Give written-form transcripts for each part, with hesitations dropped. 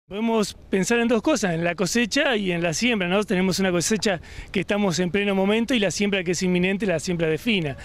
Podemos pensar en dos cosas, en la cosecha y en la siembra, ¿no? Tenemos una cosecha que estamos en pleno momento y la siembra que es inminente, la siembra de fina.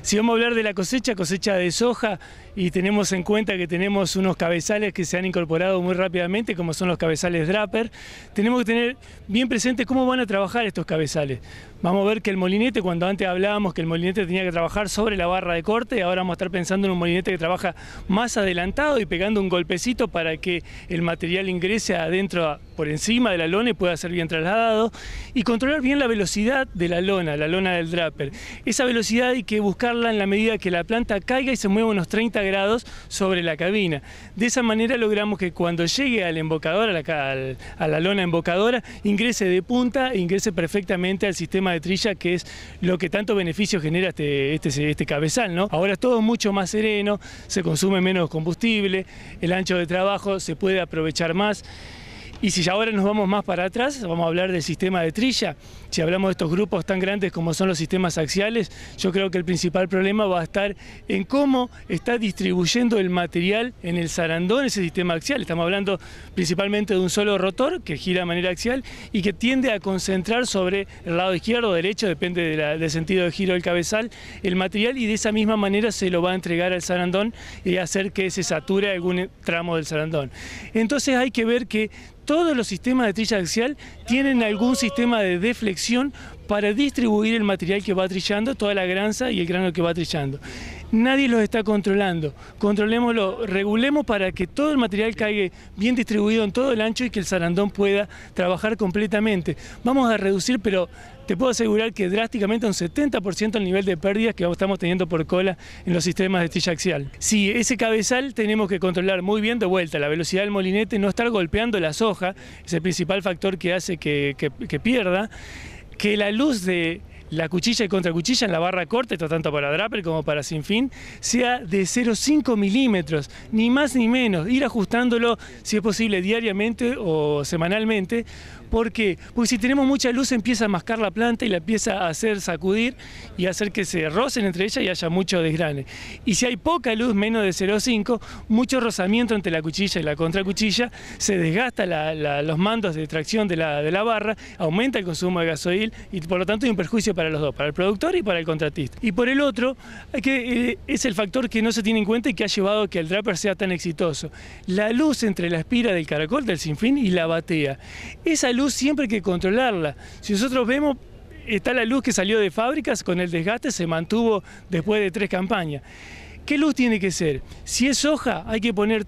Si vamos a hablar de la cosecha de soja, y tenemos en cuenta que tenemos unos cabezales que se han incorporado muy rápidamente, como son los cabezales Draper, tenemos que tener bien presente cómo van a trabajar estos cabezales. Vamos a ver que el molinete, cuando antes hablábamos que el molinete tenía que trabajar sobre la barra de corte, ahora vamos a estar pensando en un molinete que trabaja más adelantado y pegando un golpecito para que el material ingrese adentro, por encima de la lona, y pueda ser bien trasladado, y controlar bien la velocidad de la lona del Draper. Esa velocidad hay que buscarla en la medida que la planta caiga y se mueva unos 30 grados sobre la cabina. De esa manera logramos que cuando llegue al embocador, a la lona embocadora, ingrese de punta e ingrese perfectamente al sistema de trilla, que es lo que tanto beneficio genera este cabezal, ¿no? Ahora es todo mucho más sereno, se consume menos combustible, el ancho de trabajo se puede aprovechar más. Y si ahora nos vamos más para atrás, vamos a hablar del sistema de trilla. Si hablamos de estos grupos tan grandes como son los sistemas axiales, yo creo que el principal problema va a estar en cómo está distribuyendo el material en el zarandón, ese sistema axial. Estamos hablando principalmente de un solo rotor que gira de manera axial y que tiende a concentrar sobre el lado izquierdo o derecho, depende del sentido de giro del cabezal, el material, y de esa misma manera se lo va a entregar al zarandón y hacer que se sature algún tramo del zarandón. Entonces hay que ver que todos los sistemas de trilla axial tienen algún sistema de deflexión para distribuir el material que va trillando, toda la granza y el grano que va trillando. Nadie los está controlando, controlémoslo, regulemos para que todo el material caiga bien distribuido en todo el ancho y que el zarandón pueda trabajar completamente. Vamos a reducir, pero te puedo asegurar que drásticamente un 70% el nivel de pérdidas que estamos teniendo por cola en los sistemas de trilla axial. Sí, ese cabezal tenemos que controlar muy bien de vuelta, la velocidad del molinete, no estar golpeando la soja, es el principal factor que hace que pierda, que la luz de la cuchilla y contracuchilla en la barra corta, esto tanto para Draper como para Sinfín, sea de 0,5 milímetros, ni más ni menos, ir ajustándolo si es posible diariamente o semanalmente. ¿Por qué? Porque si tenemos mucha luz empieza a mascar la planta y la empieza a hacer sacudir y a hacer que se rocen entre ellas y haya mucho desgrane. Y si hay poca luz, menos de 0,5, mucho rozamiento entre la cuchilla y la contracuchilla, se desgasta los mandos de tracción de la barra, aumenta el consumo de gasoil y por lo tanto hay un perjuicio para los dos, para el productor y para el contratista. Y por el otro, es el factor que no se tiene en cuenta y que ha llevado a que el Draper sea tan exitoso. La luz entre la espira del caracol, del Sinfín, y la batea. Esa luz siempre hay que controlarla. Si nosotros vemos, está la luz que salió de fábricas, con el desgaste se mantuvo después de 3 campañas. ¿Qué luz tiene que ser? Si es soja, hay que poner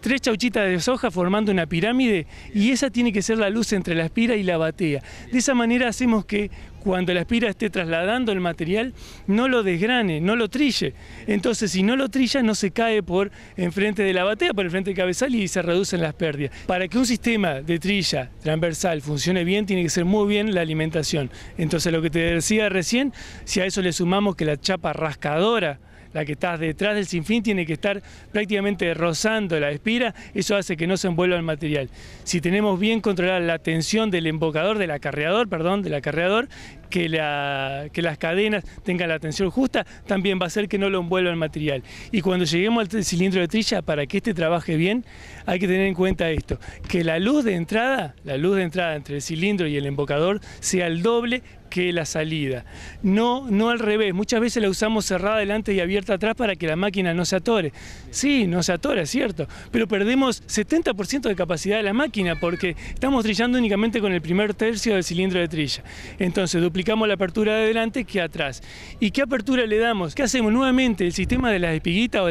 3 chauchitas de soja formando una pirámide, y esa tiene que ser la luz entre la espira y la batea. De esa manera hacemos que cuando la espira esté trasladando el material no lo desgrane, no lo trille. Entonces si no lo trilla no se cae por enfrente de la batea, por el frente del cabezal, y se reducen las pérdidas. Para que un sistema de trilla transversal funcione bien tiene que ser muy bien la alimentación. Entonces lo que te decía recién, si a eso le sumamos que la chapa rascadora, la que está detrás del Sinfín, tiene que estar prácticamente rozando la espira, eso hace que no se envuelva el material. Si tenemos bien controlada la tensión del embocador, del acarreador, que las cadenas tengan la tensión justa, también va a hacer que no lo envuelva el material. Y cuando lleguemos al cilindro de trilla, para que este trabaje bien, hay que tener en cuenta esto, que la luz de entrada entre el cilindro y el embocador sea el doble que la salida, no al revés. Muchas veces la usamos cerrada adelante y abierta atrás para que la máquina no se atore. Sí, no se atora, es cierto, pero perdemos 70% de capacidad de la máquina porque estamos trillando únicamente con el primer tercio del cilindro de trilla. Entonces duplicamos la apertura de adelante que atrás. ¿Y qué apertura le damos? ¿Qué hacemos? Nuevamente el sistema de las espiguitas o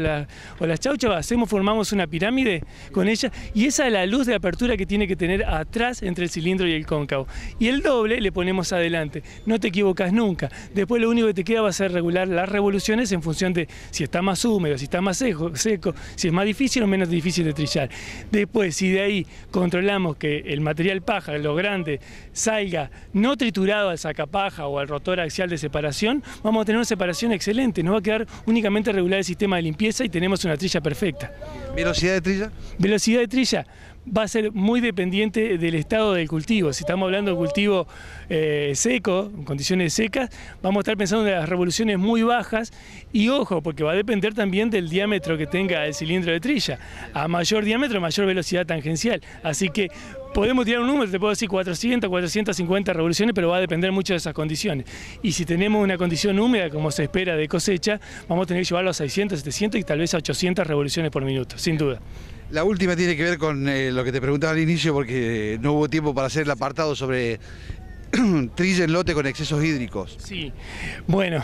las chauchas, formamos una pirámide con ella, y esa es la luz de apertura que tiene que tener atrás entre el cilindro y el cóncavo. Y el doble le ponemos adelante. No te equivocas nunca. Después lo único que te queda va a ser regular las revoluciones en función de si está más húmedo, si está más seco, si es más difícil o menos difícil de trillar. Después, si de ahí controlamos que el material paja, lo grande, salga no triturado al sacapaja o al rotor axial de separación, vamos a tener una separación excelente. Nos va a quedar únicamente regular el sistema de limpieza y tenemos una trilla perfecta. ¿Velocidad de trilla? Velocidad de trilla. va a ser muy dependiente del estado del cultivo. Si estamos hablando de cultivo seco, en condiciones secas, vamos a estar pensando en las revoluciones muy bajas y ojo, porque va a depender también del diámetro que tenga el cilindro de trilla. A mayor diámetro, mayor velocidad tangencial. Así que podemos tirar un número, te puedo decir 400, 450 revoluciones, pero va a depender mucho de esas condiciones. Y si tenemos una condición húmeda, como se espera de cosecha, vamos a tener que llevarlo a 600, 700 y tal vez a 800 revoluciones por minuto, sin duda. La última tiene que ver con lo que te preguntaba al inicio, porque no hubo tiempo para hacer el apartado sobre trilla en lote con excesos hídricos. Sí, bueno,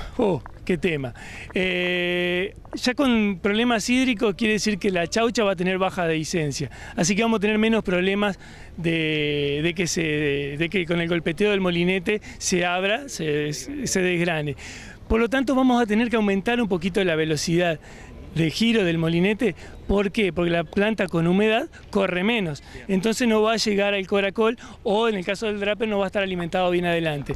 qué tema. Ya con problemas hídricos quiere decir que la chaucha va a tener baja dehiscencia, así que vamos a tener menos problemas de que con el golpeteo del molinete se abra, se desgrane. Por lo tanto vamos a tener que aumentar un poquito la velocidad de giro del molinete. ¿Por qué? Porque la planta con humedad corre menos, entonces no va a llegar al coracol o en el caso del draper no va a estar alimentado bien adelante.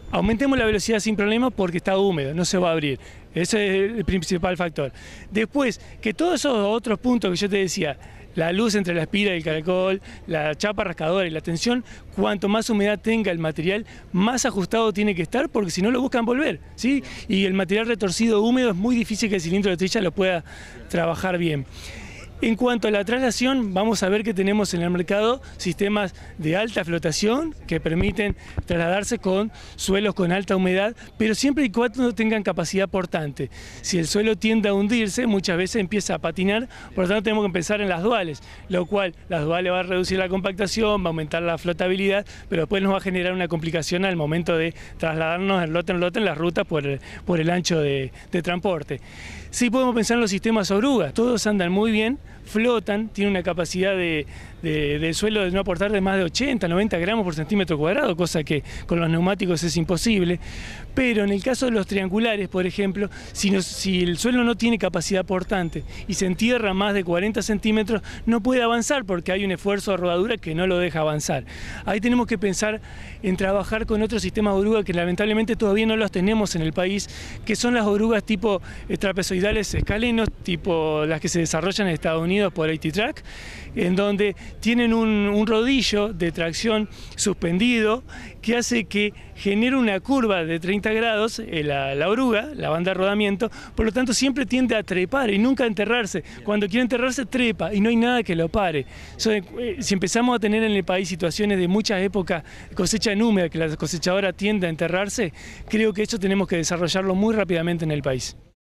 Aumentemos la velocidad sin problema porque está húmedo, no se va a abrir. Ese es el principal factor. Después, que todos esos otros puntos que yo te decía, la luz entre la espira y el caracol, la chapa rascadora y la tensión, cuanto más humedad tenga el material, más ajustado tiene que estar, porque si no lo buscan volver, ¿sí? Y el material retorcido húmedo es muy difícil que el cilindro de trilla lo pueda trabajar bien. En cuanto a la traslación, vamos a ver que tenemos en el mercado sistemas de alta flotación que permiten trasladarse con suelos con alta humedad, pero siempre y cuando tengan capacidad portante. Si el suelo tiende a hundirse, muchas veces empieza a patinar, por lo tanto tenemos que pensar en las duales, lo cual las duales va a reducir la compactación, va a aumentar la flotabilidad, pero después nos va a generar una complicación al momento de trasladarnos de lote en lote en las rutas por el ancho de transporte. Sí podemos pensar en los sistemas orugas, todos andan muy bien, flotan, tienen una capacidad del suelo de no aportar de más de 80, 90 gramos por centímetro cuadrado, cosa que con los neumáticos es imposible. Pero en el caso de los triangulares, por ejemplo, si el suelo no tiene capacidad portante y se entierra más de 40 centímetros, no puede avanzar porque hay un esfuerzo de rodadura que no lo deja avanzar. Ahí tenemos que pensar en trabajar con otros sistemas de oruga que lamentablemente todavía no los tenemos en el país, que son las orugas tipo trapezoidales escalenos, tipo las que se desarrollan en Estados Unidos por AT-Track, en donde tienen un rodillo de tracción suspendido que hace que genere una curva de 30 grados la oruga, la banda de rodamiento, por lo tanto siempre tiende a trepar y nunca a enterrarse. Cuando quiere enterrarse trepa y no hay nada que lo pare. Si empezamos a tener en el país situaciones de muchas épocas de cosecha en húmeda, que la cosechadora tiende a enterrarse, creo que eso tenemos que desarrollarlo muy rápidamente en el país.